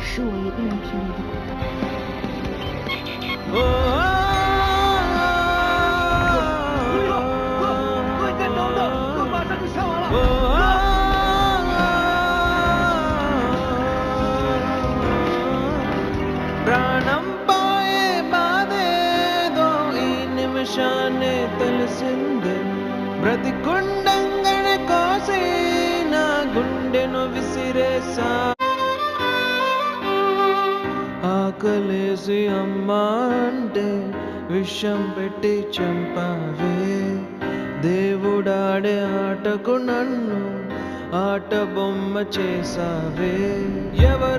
是我一个人拼的。哥，你再等等，哥马上就上完了。ప్రాణం పోయే బాధేదో ఈ నిమిషాన్ని తెలిసింది బ్రతికుండంగనే కోసి నా గుండెను విసిరేసా ఆకలేసి అమ్మా అంటే విషం పెట్టి చంపావే దేవుడాడే ఆటకు నన్ను ఆట బొమ్మ చేసావే ఎవరు